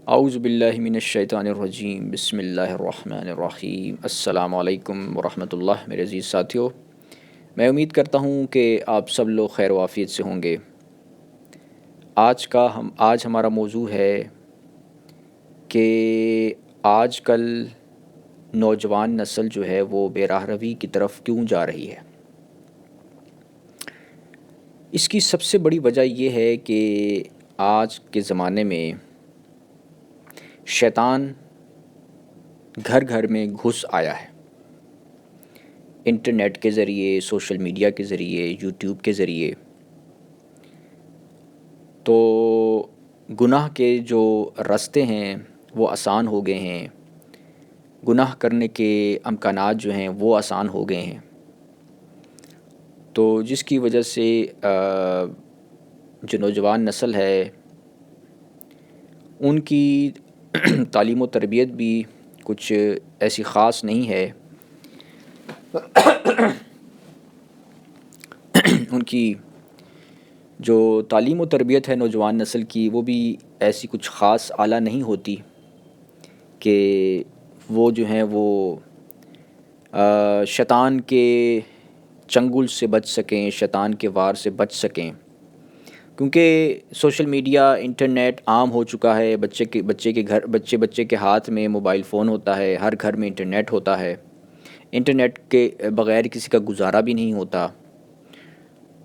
اعوذ باللہ من الشیطان الرجیم، بسم اللہ الرحمن الرحیم، السلام علیکم ورحمۃ اللہ۔ میرے عزیز ساتھیو، میں امید کرتا ہوں کہ آپ سب لوگ خیر و عافیت سے ہوں گے۔ آج ہمارا موضوع ہے کہ آج کل نوجوان نسل جو ہے وہ بے راہ روی کی طرف کیوں جا رہی ہے۔ اس کی سب سے بڑی وجہ یہ ہے کہ آج کے زمانے میں شیطان گھر گھر میں گھس آیا ہے۔ انٹرنیٹ کے ذریعے، سوشل میڈیا کے ذریعے، یوٹیوب کے ذریعے، تو گناہ کے جو راستے ہیں وہ آسان ہو گئے ہیں، گناہ کرنے کے امکانات جو ہیں وہ آسان ہو گئے ہیں، تو جس کی وجہ سے جو نوجوان نسل ہے ان کی تعلیم و تربیت بھی کچھ ایسی خاص نہیں ہے۔ ان کی جو تعلیم و تربیت ہے نوجوان نسل کی، وہ بھی ایسی کچھ خاص اعلیٰ نہیں ہوتی کہ وہ جو ہیں وہ شیطان کے چنگل سے بچ سکیں، شیطان کے وار سے بچ سکیں، کیونکہ سوشل میڈیا، انٹرنیٹ عام ہو چکا ہے۔ بچے کے ہاتھ میں موبائل فون ہوتا ہے، ہر گھر میں انٹرنیٹ ہوتا ہے، انٹرنیٹ کے بغیر کسی کا گزارا بھی نہیں ہوتا۔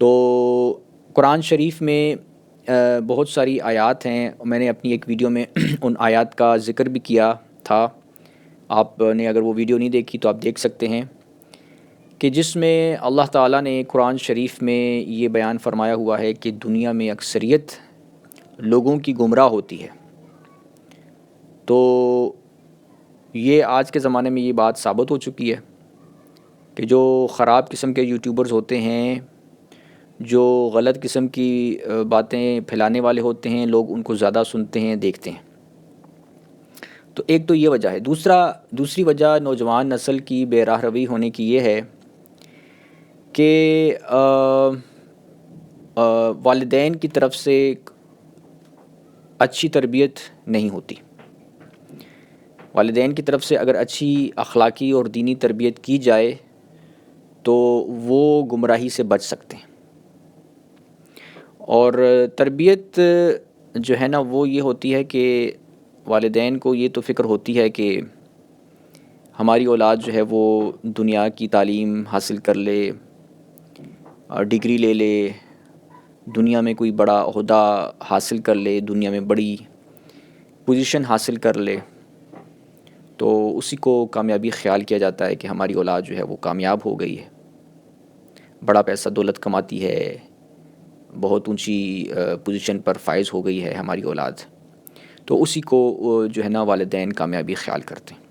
تو قرآن شریف میں بہت ساری آیات ہیں، میں نے اپنی ایک ویڈیو میں ان آیات کا ذکر بھی کیا تھا۔ آپ نے اگر وہ ویڈیو نہیں دیکھی تو آپ دیکھ سکتے ہیں کہ جس میں اللہ تعالیٰ نے قرآن شریف میں یہ بیان فرمایا ہوا ہے کہ دنیا میں اکثریت لوگوں کی گمراہ ہوتی ہے۔ تو یہ آج کے زمانے میں یہ بات ثابت ہو چکی ہے کہ جو خراب قسم کے یوٹیوبرز ہوتے ہیں، جو غلط قسم کی باتیں پھیلانے والے ہوتے ہیں، لوگ ان کو زیادہ سنتے ہیں، دیکھتے ہیں۔ تو ایک تو یہ وجہ ہے۔ دوسری وجہ نوجوان نسل کی بے راہ روی ہونے کی یہ ہے کہ والدین کی طرف سے اچھی تربیت نہیں ہوتی۔ والدین کی طرف سے اگر اچھی اخلاقی اور دینی تربیت کی جائے تو وہ گمراہی سے بچ سکتے ہیں۔ اور تربیت جو ہے نا وہ یہ ہوتی ہے کہ والدین کو یہ تو فکر ہوتی ہے کہ ہماری اولاد جو ہے وہ دنیا کی تعلیم حاصل کر لے، ڈگری لے لے، دنیا میں کوئی بڑا عہدہ حاصل کر لے، دنیا میں بڑی پوزیشن حاصل کر لے، تو اسی کو کامیابی خیال کیا جاتا ہے کہ ہماری اولاد جو ہے وہ کامیاب ہو گئی ہے، بڑا پیسہ دولت کماتی ہے، بہت اونچی پوزیشن پر فائز ہو گئی ہے ہماری اولاد، تو اسی کو جو ہے نا والدین کامیابی خیال کرتے ہیں۔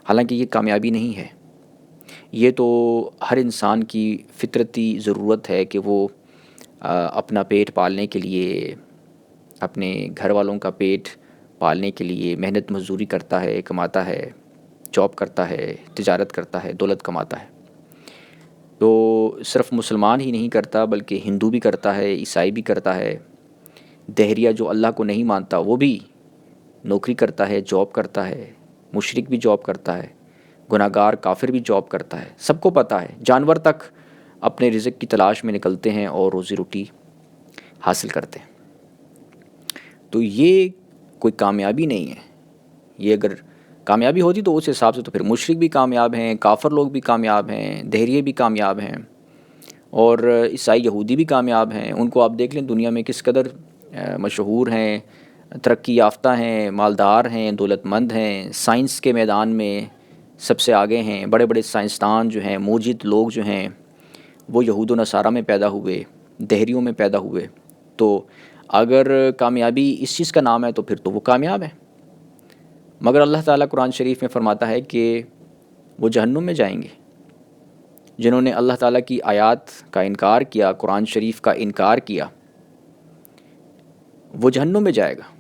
حالانکہ یہ کامیابی نہیں ہے، یہ تو ہر انسان کی فطرتی ضرورت ہے کہ وہ اپنا پیٹ پالنے کے لیے، اپنے گھر والوں کا پیٹ پالنے کے لیے محنت مزدوری کرتا ہے، کماتا ہے، جاب کرتا ہے، تجارت کرتا ہے، دولت کماتا ہے۔ تو صرف مسلمان ہی نہیں کرتا بلکہ ہندو بھی کرتا ہے، عیسائی بھی کرتا ہے، دہریہ جو اللہ کو نہیں مانتا وہ بھی نوکری کرتا ہے، جاب کرتا ہے، مشرک بھی جاب کرتا ہے، گناہ گار کافر بھی جاب کرتا ہے، سب کو پتہ ہے۔ جانور تک اپنے رزق کی تلاش میں نکلتے ہیں اور روزی روٹی حاصل کرتے ہیں۔ تو یہ کوئی کامیابی نہیں ہے۔ یہ اگر کامیابی ہوتی تو اس حساب سے تو پھر مشرک بھی کامیاب ہیں، کافر لوگ بھی کامیاب ہیں، دہریے بھی کامیاب ہیں، اور عیسائی یہودی بھی کامیاب ہیں۔ ان کو آپ دیکھ لیں دنیا میں کس قدر مشہور ہیں، ترقی یافتہ ہیں، مالدار ہیں، دولت مند ہیں، سائنس کے میدان میں سب سے آگے ہیں۔ بڑے بڑے سائنسدان جو ہیں، موجد لوگ جو ہیں، وہ یہود و نصارہ میں پیدا ہوئے، دہریوں میں پیدا ہوئے۔ تو اگر کامیابی اس چیز کا نام ہے تو پھر تو وہ کامیاب ہے۔ مگر اللہ تعالیٰ قرآن شریف میں فرماتا ہے کہ وہ جہنم میں جائیں گے۔ جنہوں نے اللہ تعالیٰ کی آیات کا انکار کیا، قرآن شریف کا انکار کیا، وہ جہنم میں جائے گا۔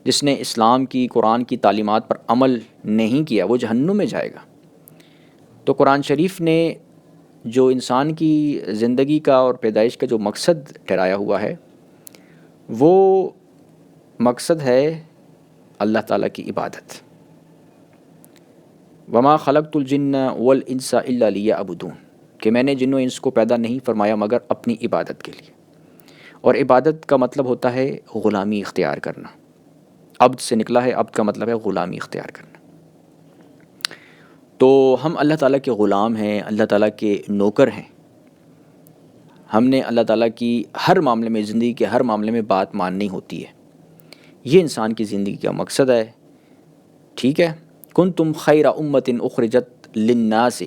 جس نے اسلام کی، قرآن کی تعلیمات پر عمل نہیں کیا وہ جہنم میں جائے گا۔ تو قرآن شریف نے جو انسان کی زندگی کا اور پیدائش کا جو مقصد ٹھہرایا ہوا ہے وہ مقصد ہے اللہ تعالیٰ کی عبادت. وما خلقت الجن والانس الا لیعبدون، کہ میں نے جن و انس کو پیدا نہیں فرمایا مگر اپنی عبادت کے لیے. اور عبادت کا مطلب ہوتا ہے غلامی اختیار کرنا. عبد سے نکلا ہے، عبد کا مطلب ہے غلامی اختیار کرنا. تو ہم اللہ تعالیٰ کے غلام ہیں، اللہ تعالیٰ کے نوکر ہیں. ہم نے اللہ تعالیٰ کی ہر معاملے میں، زندگی کے ہر معاملے میں بات ماننی ہوتی ہے. یہ انسان کی زندگی کا مقصد ہے. ٹھیک ہے. کنتم خیر امت اخرجت للناس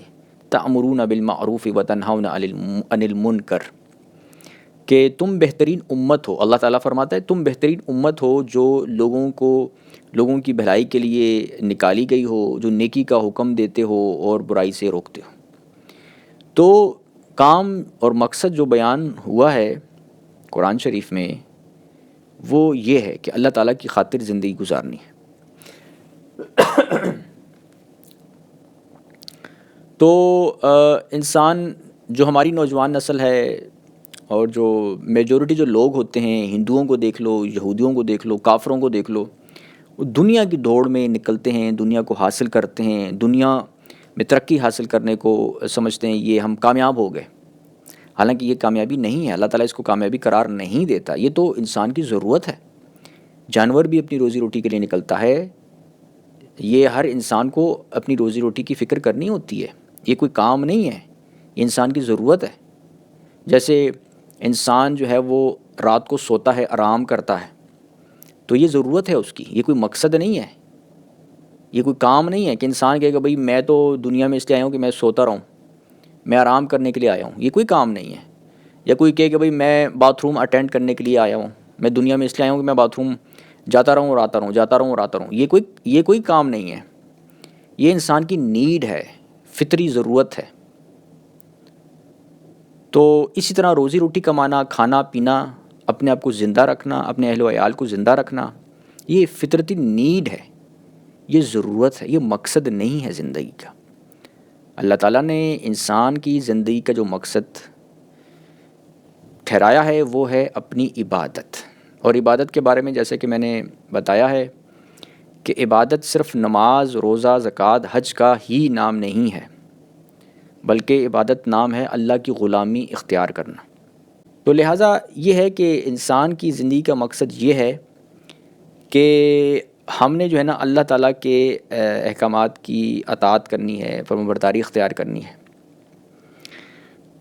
تأمرون بالمعروف وتنہون عن المنکر، کہ تم بہترین امت ہو. اللہ تعالیٰ فرماتا ہے تم بہترین امت ہو جو لوگوں کی بھلائی کے لیے نکالی گئی ہو، جو نیکی کا حکم دیتے ہو اور برائی سے روکتے ہو. تو کام اور مقصد جو بیان ہوا ہے قرآن شریف میں وہ یہ ہے کہ اللہ تعالیٰ کی خاطر زندگی گزارنی ہے. تو انسان جو ہماری نوجوان نسل ہے اور جو میجورٹی جو لوگ ہوتے ہیں، ہندوؤں کو دیکھ لو، یہودیوں کو دیکھ لو، کافروں کو دیکھ لو، وہ دنیا کی دوڑ میں نکلتے ہیں، دنیا کو حاصل کرتے ہیں، دنیا میں ترقی حاصل کرنے کو سمجھتے ہیں یہ ہم کامیاب ہو گئے. حالانکہ یہ کامیابی نہیں ہے، اللہ تعالیٰ اس کو کامیابی قرار نہیں دیتا. یہ تو انسان کی ضرورت ہے. جانور بھی اپنی روزی روٹی کے لیے نکلتا ہے. یہ ہر انسان کو اپنی روزی روٹی کی فکر کرنی ہوتی ہے. یہ کوئی کام نہیں ہے، یہ انسان کی ضرورت ہے. جیسے انسان جو ہے وہ رات کو سوتا ہے، آرام کرتا ہے، تو یہ ضرورت ہے اس کی. یہ کوئی مقصد نہیں ہے، یہ کوئی کام نہیں ہے کہ انسان کہے کہ بھئی میں تو دنیا میں اس لیے آیا ہوں کہ میں سوتا رہوں، میں آرام کرنے کے لیے آیا ہوں. یہ کوئی کام نہیں ہے. یا کوئی کہے کہ بھئی میں باتھ روم اٹینڈ کرنے کے لیے آیا ہوں، میں دنیا میں اس لیے آیا ہوں کہ میں باتھ روم جاتا رہوں اور آتا رہوں، جاتا رہوں اور آتا رہوں. یہ کوئی کام نہیں ہے. یہ انسان کی نیڈ ہے، فطری ضرورت ہے. تو اسی طرح روزی روٹی کمانا، کھانا پینا، اپنے آپ کو زندہ رکھنا، اپنے اہل و عیال کو زندہ رکھنا، یہ فطرتی نیڈ ہے، یہ ضرورت ہے، یہ مقصد نہیں ہے زندگی کا. اللہ تعالیٰ نے انسان کی زندگی کا جو مقصد ٹھہرایا ہے وہ ہے اپنی عبادت. اور عبادت کے بارے میں جیسے کہ میں نے بتایا ہے کہ عبادت صرف نماز، روزہ، زکوٰۃ، حج کا ہی نام نہیں ہے، بلکہ عبادت نام ہے اللہ کی غلامی اختیار کرنا. تو لہٰذا یہ ہے کہ انسان کی زندگی کا مقصد یہ ہے کہ ہم نے جو ہے نا اللہ تعالیٰ کے احکامات کی اطاعت کرنی ہے، فرمانبرداری اختیار کرنی ہے.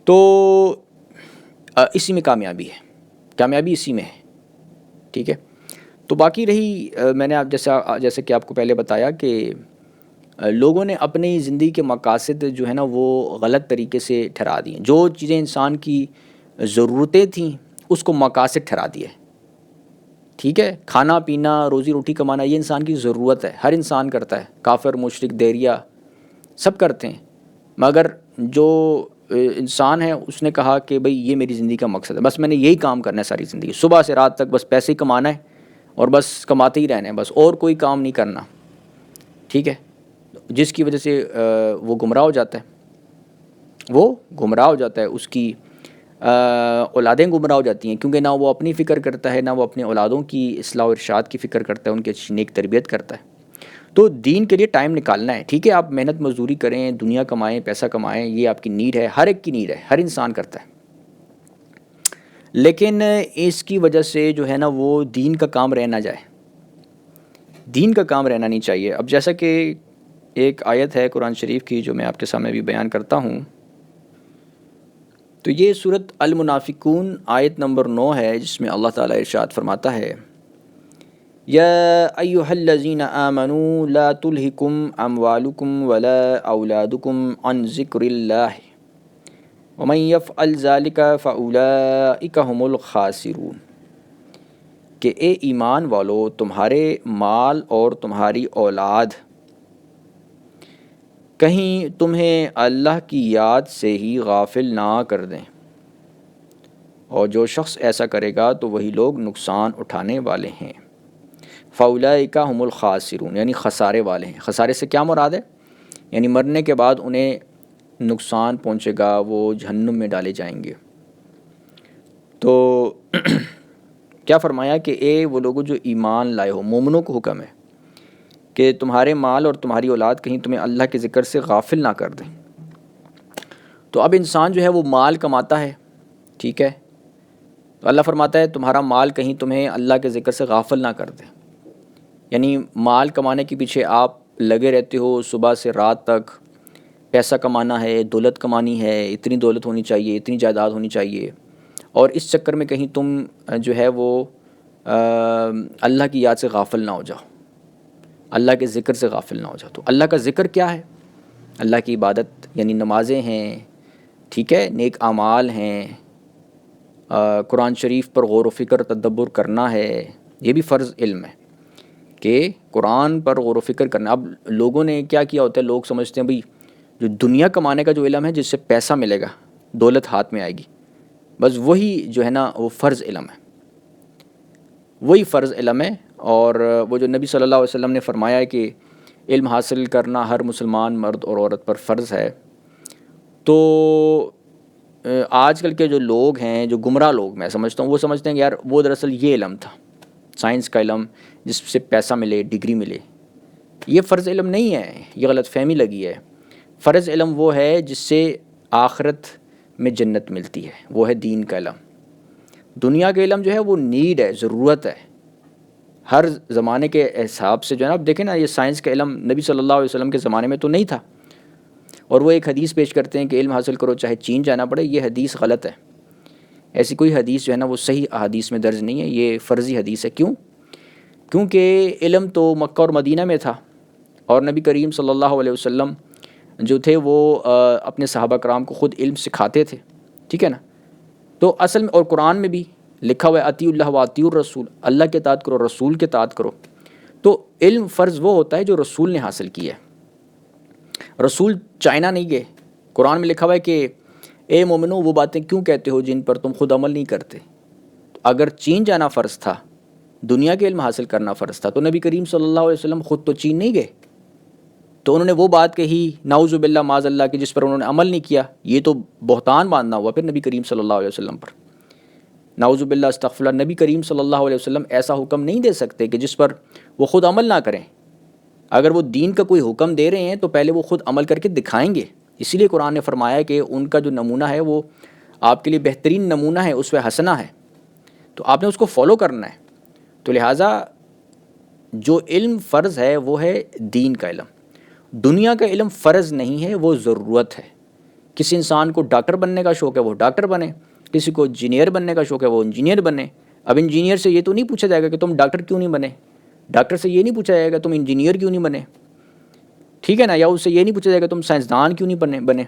تو اسی میں کامیابی ہے، کامیابی اسی میں ہے. ٹھیک ہے. تو باقی رہی میں نے آپ جیسے کہ آپ کو پہلے بتایا کہ لوگوں نے اپنی زندگی کے مقاصد جو ہے نا وہ غلط طریقے سے ٹھہرا دیے. جو چیزیں انسان کی ضرورتیں تھیں اس کو مقاصد ٹھہرا دیے. ٹھیک ہے. کھانا پینا، روزی روٹی کمانا یہ انسان کی ضرورت ہے، ہر انسان کرتا ہے. کافر، مشرک، دیریا سب کرتے ہیں. مگر جو انسان ہے اس نے کہا کہ بھئی یہ میری زندگی کا مقصد ہے، بس میں نے یہی کام کرنا ہے ساری زندگی، صبح سے رات تک بس پیسے ہی کمانا ہے اور بس کماتے ہی رہنا ہے، بس اور کوئی کام نہیں کرنا. ٹھیک ہے. جس کی وجہ سے وہ گمراہ ہو جاتا ہے، اس کی اولادیں گمراہ ہو جاتی ہیں، کیونکہ نہ وہ اپنی فکر کرتا ہے، نہ وہ اپنے اولادوں کی اصلاح و ارشاد کی فکر کرتا ہے، ان کی اچھی نیک تربیت کرتا ہے. تو دین کے لیے ٹائم نکالنا ہے. ٹھیک ہے. آپ محنت مزدوری کریں، دنیا کمائیں، پیسہ کمائیں، یہ آپ کی نیڈ ہے، ہر ایک کی نیڈ ہے، ہر انسان کرتا ہے. لیکن اس کی وجہ سے جو ہے نا وہ دین کا کام رہ نہ جائے، دین کا کام رہنا نہیں چاہیے. اب جیسا کہ ایک آیت ہے قرآن شریف کی جو میں آپ کے سامنے بھی بیان کرتا ہوں، تو یہ سورۃ المنافقون آیت نمبر 9 ہے، جس میں اللہ تعالیٰ ارشاد فرماتا ہے یا ایھا الذین آمنوا لا تلھکم اموالکم ولا اولادکم عن ذکر اللہ ومن یفعل ذلک فاولئک ھم الخاسرون. کہ اے ایمان والو، تمہارے مال اور تمہاری اولاد کہیں تمہیں اللہ کی یاد سے ہی غافل نہ کر دیں، اور جو شخص ایسا کرے گا تو وہی لوگ نقصان اٹھانے والے ہیں. فاولئک ھم الخاسرون، یعنی خسارے والے ہیں. خسارے سے کیا مراد ہے؟ یعنی مرنے کے بعد انہیں نقصان پہنچے گا، وہ جہنم میں ڈالے جائیں گے. تو کیا فرمایا کہ اے وہ لوگوں جو ایمان لائے ہو، مومنوں کو حکم ہے کہ تمہارے مال اور تمہاری اولاد کہیں تمہیں اللہ کے ذکر سے غافل نہ کر دیں۔ تو اب انسان جو ہے وہ مال کماتا ہے، ٹھیک ہے، تو اللہ فرماتا ہے تمہارا مال کہیں تمہیں اللہ کے ذکر سے غافل نہ کر دے۔ یعنی مال کمانے کے پیچھے آپ لگے رہتے ہو، صبح سے رات تک پیسہ کمانا ہے، دولت کمانی ہے، اتنی دولت ہونی چاہیے، اتنی جائیداد ہونی چاہیے، اور اس چکر میں کہیں تم جو ہے وہ اللہ کی یاد سے غافل نہ ہو جاؤ، اللہ کے ذکر سے غافل نہ ہو جاؤ۔ تو اللہ کا ذکر کیا ہے؟ اللہ کی عبادت، یعنی نمازیں ہیں، ٹھیک ہے، نیک اعمال ہیں، قرآن شریف پر غور و فکر تدبر کرنا ہے، یہ بھی فرض علم ہے کہ قرآن پر غور و فکر کرنا۔ اب لوگوں نے کیا کیا ہوتا ہے، لوگ سمجھتے ہیں بھئی جو دنیا کمانے کا جو علم ہے، جس سے پیسہ ملے گا، دولت ہاتھ میں آئے گی، بس وہی جو ہے نا وہ فرض علم ہے، وہی فرض علم ہے۔ اور وہ جو نبی صلی اللہ علیہ وسلم نے فرمایا ہے کہ علم حاصل کرنا ہر مسلمان مرد اور عورت پر فرض ہے، تو آج کل کے جو لوگ ہیں، جو گمراہ لوگ میں سمجھتا ہوں، وہ سمجھتے ہیں کہ یار وہ دراصل یہ علم تھا، سائنس کا علم، جس سے پیسہ ملے، ڈگری ملے۔ یہ فرض علم نہیں ہے، یہ غلط فہمی لگی ہے۔ فرض علم وہ ہے جس سے آخرت میں جنت ملتی ہے، وہ ہے دین کا علم۔ دنیا کا علم جو ہے وہ نیڈ ہے، ضرورت ہے، ہر زمانے کے حساب سے جو ہے نا۔ اب دیکھیں نا، یہ سائنس کا علم نبی صلی اللہ علیہ وسلم کے زمانے میں تو نہیں تھا، اور وہ ایک حدیث پیش کرتے ہیں کہ علم حاصل کرو چاہے چین جانا پڑے۔ یہ حدیث غلط ہے، ایسی کوئی حدیث جو ہے نا وہ صحیح احادیث میں درج نہیں ہے، یہ فرضی حدیث ہے۔ کیونکہ علم تو مکہ اور مدینہ میں تھا، اور نبی کریم صلی اللہ علیہ وسلم جو تھے وہ اپنے صحابہ کرام کو خود علم سکھاتے تھے، ٹھیک ہے نا۔ تو اصل میں، اور قرآن میں بھی لکھا ہوا ہے اطیعوا اللہ و اطیعوا الرسول، اللہ کے اطاعت کرو، رسول کے اطاعت کرو۔ تو علم فرض وہ ہوتا ہے جو رسول نے حاصل کیا ہے۔ رسول چائنا نہیں گئے، قرآن میں لکھا ہوا ہے کہ اے مومنو وہ باتیں کیوں کہتے ہو جن پر تم خود عمل نہیں کرتے۔ اگر چین جانا فرض تھا، دنیا کے علم حاصل کرنا فرض تھا، تو نبی کریم صلی اللہ علیہ وسلم خود تو چین نہیں گئے، تو انہوں نے وہ بات کہی نعوذ باللہ معاذ اللہ کی جس پر انہوں نے عمل نہیں کیا، یہ تو بہتان باندھنا ہوا پھر نبی کریم صلی اللہ علیہ وسلم پر، نعوذ باللہ استغفر اللہ۔ نبی کریم صلی اللہ علیہ وسلم ایسا حکم نہیں دے سکتے کہ جس پر وہ خود عمل نہ کریں۔ اگر وہ دین کا کوئی حکم دے رہے ہیں تو پہلے وہ خود عمل کر کے دکھائیں گے۔ اسی لیے قرآن نے فرمایا کہ ان کا جو نمونہ ہے وہ آپ کے لیے بہترین نمونہ ہے، اسوہ حسنہ ہے، تو آپ نے اس کو فالو کرنا ہے۔ تو لہٰذا جو علم فرض ہے وہ ہے دین کا علم، دنیا کا علم فرض نہیں ہے، وہ ضرورت ہے۔ کسی انسان کو ڈاکٹر بننے کا شوق ہے وہ ڈاکٹر بنے، کسی کو انجینئر بننے کا شوق ہے وہ انجینئر بنے۔ اب انجینئر سے یہ تو نہیں پوچھا جائے گا کہ تم ڈاکٹر کیوں نہیں بنے، ڈاکٹر سے یہ نہیں پوچھا جائے گا تم انجینئر کیوں نہیں بنے، ٹھیک ہے نا، یا اس سے یہ نہیں پوچھا جائے گا تم سائنسدان کیوں نہیں بنے۔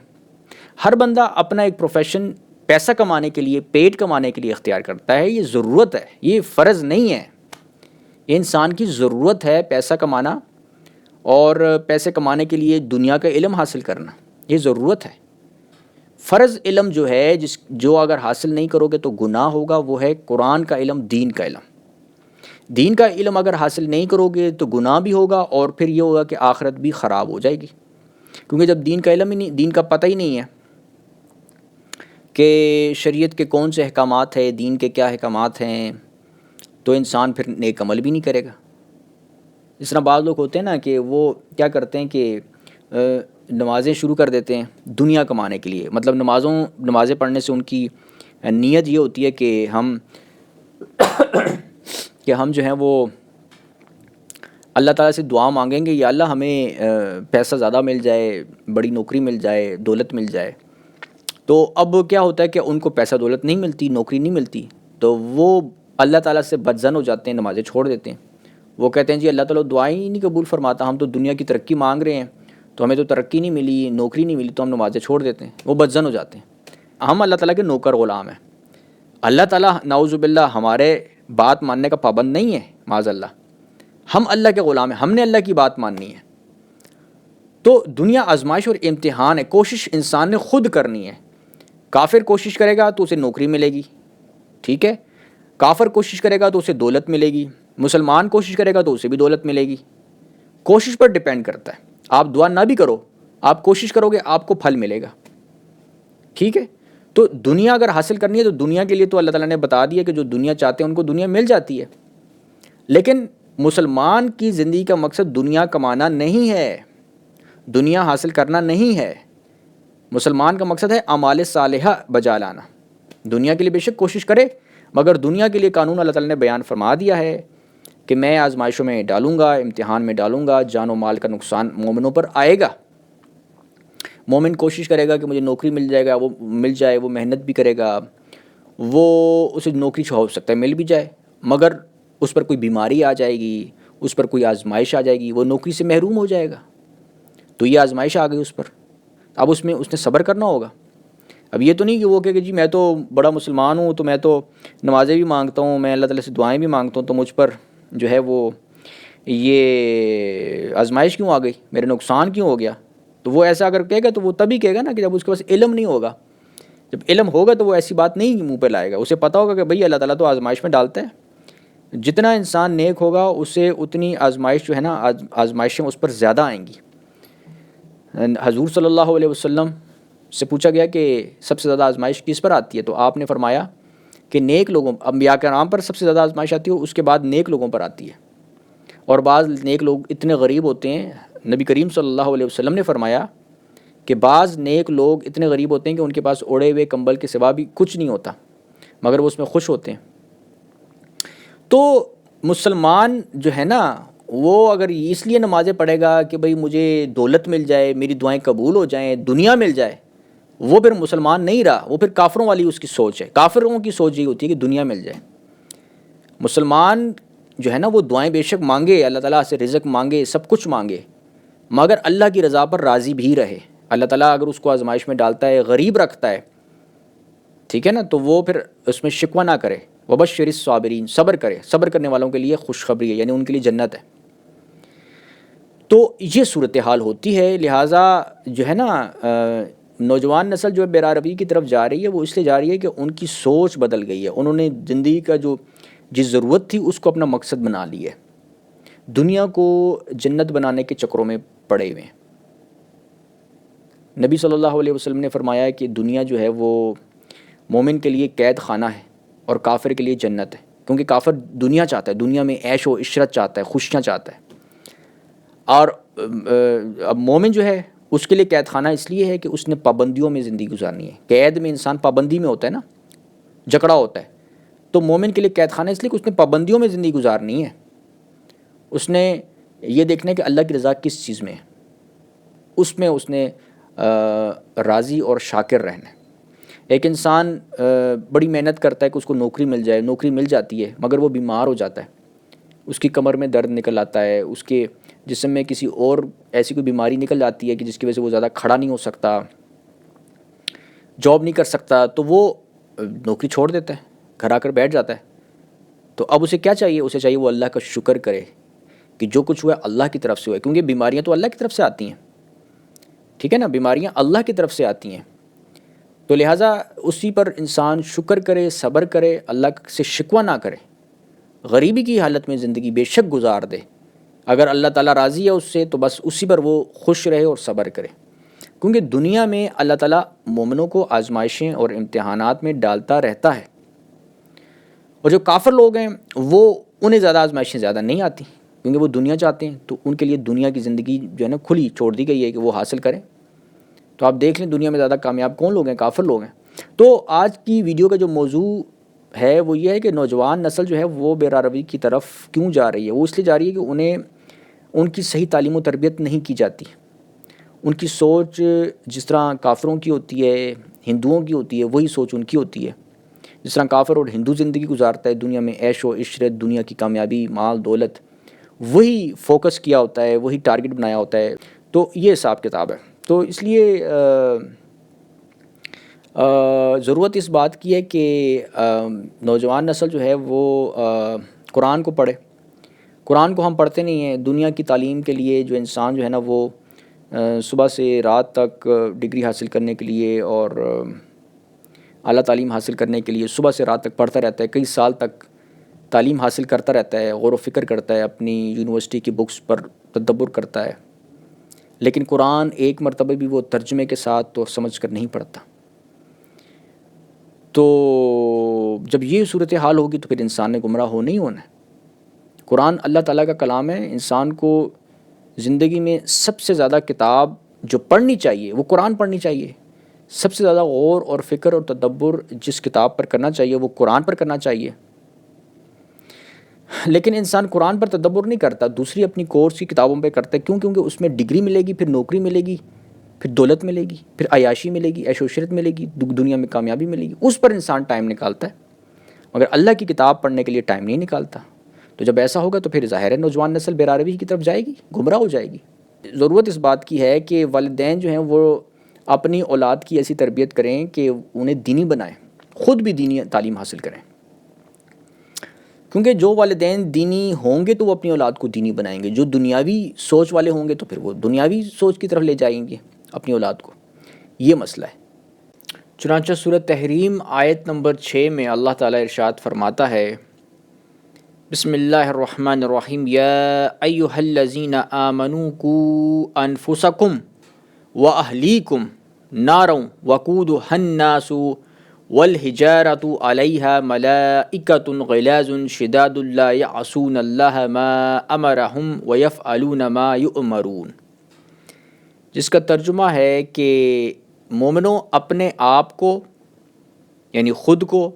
ہر بندہ اپنا ایک پروفیشن پیسہ کمانے کے لیے، پیٹ کمانے کے لیے اختیار کرتا ہے، یہ ضرورت ہے، یہ فرض نہیں ہے۔ یہ انسان کی ضرورت ہے پیسہ کمانا، اور پیسے کمانے کے لیے دنیا کا علم حاصل کرنا، یہ ضرورت ہے۔ فرض علم جو ہے جو اگر حاصل نہیں کرو گے تو گناہ ہوگا، وہ ہے قرآن کا علم، دین کا علم۔ دین کا علم اگر حاصل نہیں کرو گے تو گناہ بھی ہوگا، اور پھر یہ ہوگا کہ آخرت بھی خراب ہو جائے گی، کیونکہ جب دین کا علم ہی نہیں، دین کا پتہ ہی نہیں ہے کہ شریعت کے کون سے احکامات ہیں، دین کے کیا احکامات ہیں، تو انسان پھر نیک عمل بھی نہیں کرے گا۔ جس طرح بعض لوگ ہوتے ہیں نا کہ وہ کیا کرتے ہیں کہ نمازیں شروع کر دیتے ہیں دنیا کمانے کے لیے، مطلب نمازیں پڑھنے سے ان کی نیت یہ ہوتی ہے کہ ہم جو ہیں وہ اللہ تعالیٰ سے دعا مانگیں گے، یا اللہ ہمیں پیسہ زیادہ مل جائے، بڑی نوکری مل جائے، دولت مل جائے۔ تو اب کیا ہوتا ہے کہ ان کو پیسہ دولت نہیں ملتی، نوکری نہیں ملتی، تو وہ اللہ تعالیٰ سے بدظن ہو جاتے ہیں، نمازیں چھوڑ دیتے ہیں۔ وہ کہتے ہیں جی اللہ تعالیٰ دعائیں ہی نہیں قبول فرماتا، ہم تو دنیا کی ترقی مانگ رہے ہیں، تو ہمیں تو ترقی نہیں ملی، نوکری نہیں ملی، تو ہم نمازیں چھوڑ دیتے ہیں۔ وہ بدظن ہو جاتے ہیں۔ ہم اللہ تعالیٰ کے نوکر غلام ہیں، اللہ تعالیٰ نعوذ باللہ ہمارے بات ماننے کا پابند نہیں ہے، معاذ اللہ، ہم اللہ کے غلام ہیں، ہم نے اللہ کی بات ماننی ہے۔ تو دنیا آزمائش اور امتحان ہے، کوشش انسان نے خود کرنی ہے۔ کافر کوشش کرے گا تو اسے نوکری ملے گی، ٹھیک ہے، کافر کوشش کرے گا تو اسے دولت ملے گی، مسلمان کوشش کرے گا تو اسے بھی دولت ملے گی۔ کوشش پر ڈیپینڈ کرتا ہے، آپ دعا نہ بھی کرو، آپ کوشش کرو گے آپ کو پھل ملے گا، ٹھیک ہے۔ تو دنیا اگر حاصل کرنی ہے تو دنیا کے لیے تو اللہ تعالیٰ نے بتا دیا کہ جو دنیا چاہتے ہیں ان کو دنیا مل جاتی ہے، لیکن مسلمان کی زندگی کا مقصد دنیا کمانا نہیں ہے، دنیا حاصل کرنا نہیں ہے۔ مسلمان کا مقصد ہے اعمال صالحہ بجا لانا۔ دنیا کے لیے بے شک کوشش کرے، مگر دنیا کے لیے قانون اللہ تعالیٰ نے بیان فرما دیا ہے کہ میں آزمائشوں میں ڈالوں گا، امتحان میں ڈالوں گا، جان و مال کا نقصان مومنوں پر آئے گا۔ مومن کوشش کرے گا کہ مجھے نوکری مل جائے گا، وہ مل جائے، وہ محنت بھی کرے گا، وہ اسے نوکری ہو سکتا ہے مل بھی جائے، مگر اس پر کوئی بیماری آ جائے گی، اس پر کوئی آزمائش آ جائے گی، وہ نوکری سے محروم ہو جائے گا۔ تو یہ آزمائش آ گئی اس پر، اب اس نے صبر کرنا ہوگا۔ اب یہ تو نہیں کہ وہ کہ جی میں تو بڑا مسلمان ہوں، تو میں تو نمازیں بھی مانگتا ہوں، میں اللہ تعالیٰ سے دعائیں بھی مانگتا ہوں، تو مجھ پر جو ہے وہ یہ آزمائش کیوں آ گئی، میرے نقصان کیوں ہو گیا؟ تو وہ ایسا اگر کہے گا تو وہ تبھی کہے گا نا کہ جب اس کے پاس علم نہیں ہوگا۔ جب علم ہوگا تو وہ ایسی بات نہیں منہ پہ لائے گا، اسے پتہ ہوگا کہ بھئی اللہ تعالیٰ تو آزمائش میں ڈالتا ہے، جتنا انسان نیک ہوگا اسے اتنی آزمائش جو ہے نا، آزمائشیں اس پر زیادہ آئیں گی۔ حضور صلی اللہ علیہ وسلم سے پوچھا گیا کہ سب سے زیادہ آزمائش کس پر آتی ہے، تو آپ نے فرمایا کہ نیک لوگوں، انبیاء کرام پر سب سے زیادہ آزمائش آتی ہے، اس کے بعد نیک لوگوں پر آتی ہے۔ اور بعض نیک لوگ اتنے غریب ہوتے ہیں، نبی کریم صلی اللہ علیہ وسلم نے فرمایا کہ بعض نیک لوگ اتنے غریب ہوتے ہیں کہ ان کے پاس اوڑھے ہوئے کمبل کے سوا بھی کچھ نہیں ہوتا، مگر وہ اس میں خوش ہوتے ہیں۔ تو مسلمان جو ہے نا، وہ اگر اس لیے نمازیں پڑھے گا کہ بھئی مجھے دولت مل جائے، میری دعائیں قبول ہو جائیں، دنیا مل جائے، وہ پھر مسلمان نہیں رہا، وہ پھر کافروں والی اس کی سوچ ہے۔ کافروں کی سوچ یہ ہوتی ہے کہ دنیا مل جائے۔ مسلمان جو ہے نا وہ دعائیں بے شک مانگے، اللہ تعالیٰ سے رزق مانگے، سب کچھ مانگے، مگر اللہ کی رضا پر راضی بھی رہے۔ اللہ تعالیٰ اگر اس کو آزمائش میں ڈالتا ہے، غریب رکھتا ہے، ٹھیک ہے نا، تو وہ پھر اس میں شکوہ نہ کرے۔ وبشر الصابرین، صبر کرے، صبر کرنے والوں کے لیے خوشخبری ہے، یعنی ان کے لیے جنت ہے۔ تو یہ صورتحال ہوتی ہے، لہٰذا جو ہے نا نوجوان نسل جو ہے بے راہ روی کی طرف جا رہی ہے، وہ اس لیے جا رہی ہے کہ ان کی سوچ بدل گئی ہے، انہوں نے زندگی کا جو جس ضرورت تھی اس کو اپنا مقصد بنا لی ہے، دنیا کو جنت بنانے کے چکروں میں پڑے ہوئے ہیں۔ نبی صلی اللہ علیہ وسلم نے فرمایا ہے کہ دنیا جو ہے وہ مومن کے لیے قید خانہ ہے اور کافر کے لیے جنت ہے، کیونکہ کافر دنیا چاہتا ہے، دنیا میں عیش و عشرت چاہتا ہے، خوشیاں چاہتا ہے، اور اب مومن جو ہے اس کے لیے قید خانہ اس لیے ہے کہ اس نے پابندیوں میں زندگی گزارنی ہے۔ قید میں انسان پابندی میں ہوتا ہے نا، جکڑا ہوتا ہے، تو مومن کے لیے قید خانہ اس لیے کہ اس نے پابندیوں میں زندگی گزارنی ہے، اس نے یہ دیکھنا ہے کہ اللہ کی رضا کس چیز میں ہے، اس میں اس نے راضی اور شاکر رہنا ہے۔ ایک انسان بڑی محنت کرتا ہے کہ اس کو نوکری مل جائے، نوکری مل جاتی ہے، مگر وہ بیمار ہو جاتا ہے، اس کی کمر میں درد نکل آتا ہے، اس کے جسم میں کسی اور ایسی کوئی بیماری نکل جاتی ہے کہ جس کی وجہ سے وہ زیادہ کھڑا نہیں ہو سکتا، جاب نہیں کر سکتا، تو وہ نوکری چھوڑ دیتا ہے، گھر آ کر بیٹھ جاتا ہے۔ تو اب اسے کیا چاہیے؟ اسے چاہیے وہ اللہ کا شکر کرے کہ جو کچھ ہوا ہے اللہ کی طرف سے ہوا ہے، کیونکہ بیماریاں تو اللہ کی طرف سے آتی ہیں، ٹھیک ہے نا، بیماریاں اللہ کی طرف سے آتی ہیں، تو لہٰذا اسی پر انسان شکر کرے، صبر کرے، اللہ سے شکوہ نہ کرے، غریبی کی حالت میں زندگی بے شک گزار دے، اگر اللہ تعالیٰ راضی ہے اس سے تو بس اسی پر وہ خوش رہے اور صبر کرے، کیونکہ دنیا میں اللہ تعالیٰ مومنوں کو آزمائشیں اور امتحانات میں ڈالتا رہتا ہے، اور جو کافر لوگ ہیں وہ انہیں زیادہ آزمائشیں زیادہ نہیں آتی، کیونکہ وہ دنیا چاہتے ہیں، تو ان کے لیے دنیا کی زندگی جو ہے نا کھلی چھوڑ دی گئی ہے کہ وہ حاصل کریں۔ تو آپ دیکھ لیں دنیا میں زیادہ کامیاب کون لوگ ہیں؟ کافر لوگ ہیں۔ تو آج کی ویڈیو کا جو موضوع ہے وہ یہ ہے کہ نوجوان نسل جو ہے وہ بے راہ روی کی طرف کیوں جا رہی ہے؟ وہ اس لیے جا رہی ہے کہ انہیں ان کی صحیح تعلیم و تربیت نہیں کی جاتی، ان کی سوچ جس طرح کافروں کی ہوتی ہے، ہندوؤں کی ہوتی ہے، وہی سوچ ان کی ہوتی ہے۔ جس طرح کافر اور ہندو زندگی گزارتا ہے دنیا میں، عیش و عشرت، دنیا کی کامیابی، مال دولت، وہی فوکس کیا ہوتا ہے، وہی ٹارگٹ بنایا ہوتا ہے، تو یہ حساب کتاب ہے۔ تو اس لیے ضرورت اس بات کی ہے کہ نوجوان نسل جو ہے وہ قرآن کو پڑھے۔ قرآن کو ہم پڑھتے نہیں ہیں۔ دنیا کی تعلیم کے لیے جو انسان جو ہے نا وہ صبح سے رات تک ڈگری حاصل کرنے کے لیے اور اعلیٰ تعلیم حاصل کرنے کے لیے صبح سے رات تک پڑھتا رہتا ہے، کئی سال تک تعلیم حاصل کرتا رہتا ہے، غور و فکر کرتا ہے، اپنی یونیورسٹی کی بکس پر تدبر کرتا ہے، لیکن قرآن ایک مرتبہ بھی وہ ترجمے کے ساتھ تو سمجھ کر نہیں پڑھتا۔ تو جب یہ صورتحال ہوگی تو پھر انسان نے گمراہ ہو نہیں ہونا ہے۔ قرآن اللہ تعالیٰ کا کلام ہے، انسان کو زندگی میں سب سے زیادہ کتاب جو پڑھنی چاہیے وہ قرآن پڑھنی چاہیے، سب سے زیادہ غور اور فکر اور تدبر جس کتاب پر کرنا چاہیے وہ قرآن پر کرنا چاہیے۔ لیکن انسان قرآن پر تدبر نہیں کرتا، دوسری اپنی کورس کی کتابوں پہ کرتا ہے، کیوں؟ کیونکہ اس میں ڈگری ملے گی، پھر نوکری ملے گی، پھر دولت ملے گی، پھر عیاشی ملے گی، عیش و عشرت ملے گی، دنیا میں کامیابی ملے گی، اس پر انسان ٹائم نکالتا ہے، مگر اللہ کی کتاب پڑھنے کے لیے ٹائم نہیں نکالتا۔ تو جب ایسا ہوگا تو پھر ظاہر ہے نوجوان نسل بے راروی کی طرف جائے گی، گمراہ ہو جائے گی۔ ضرورت اس بات کی ہے کہ والدین جو ہیں وہ اپنی اولاد کی ایسی تربیت کریں کہ انہیں دینی بنائیں، خود بھی دینی تعلیم حاصل کریں، کیونکہ جو والدین دینی ہوں گے تو وہ اپنی اولاد کو دینی بنائیں گے، جو دنیاوی سوچ والے ہوں گے تو پھر وہ دنیاوی سوچ کی طرف لے جائیں گے اپنی اولاد کو۔ یہ مسئلہ ہے۔ چنانچہ سورۃ تحریم آیت نمبر 6 میں اللہ تعالیٰ ارشاد فرماتا ہے، بسم اللہ الرحمن الرحیم، یا ایہا الذین آمنوا قوا انفسکم واہلیکم نارا وقودها الناس والحجارۃ علیہا ملائکۃ غلاظ شداد لا یعصون اللہ ما امرہم ویفعلون ما یؤمرون، جس کا ترجمہ ہے کہ مومنوں اپنے آپ کو یعنی خود کو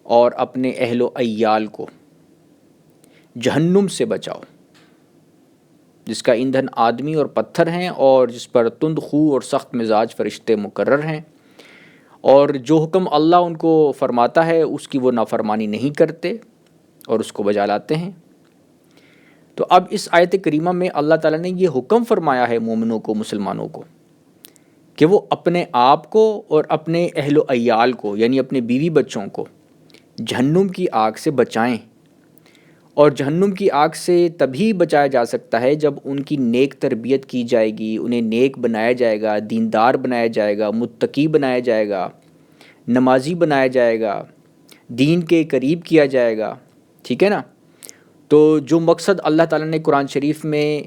اور اپنے اہل و عیال کو جہنم سے بچاؤ، جس کا ایندھن آدمی اور پتھر ہیں اور جس پر تند خو اور سخت مزاج فرشتے مقرر ہیں، اور جو حکم اللہ ان کو فرماتا ہے اس کی وہ نافرمانی نہیں کرتے اور اس کو بجا لاتے ہیں۔ تو اب اس آیت کریمہ میں اللہ تعالیٰ نے یہ حکم فرمایا ہے مومنوں کو، مسلمانوں کو، کہ وہ اپنے آپ کو اور اپنے اہل و عیال کو یعنی اپنے بیوی بچوں کو جہنم کی آگ سے بچائیں، اور جہنم کی آگ سے تبھی بچایا جا سکتا ہے جب ان کی نیک تربیت کی جائے گی، انہیں نیک بنایا جائے گا، دیندار بنایا جائے گا، متقی بنایا جائے گا، نمازی بنایا جائے گا، دین کے قریب کیا جائے گا، ٹھیک ہے نا؟ تو جو مقصد اللہ تعالیٰ نے قرآن شریف میں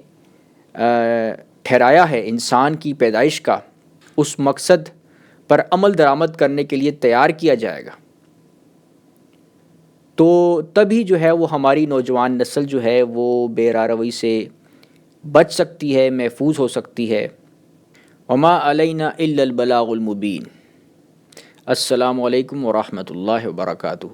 ٹھہرایا ہے انسان کی پیدائش کا، اس مقصد پر عمل درآمد کرنے کے لیے تیار کیا جائے گا، تو تبھی جو ہے وہ ہماری نوجوان نسل جو ہے وہ بے راروی سے بچ سکتی ہے، محفوظ ہو سکتی ہے۔ وما علینا الا البلاغ المبین۔ السلام علیکم ورحمۃ اللہ وبرکاتہ۔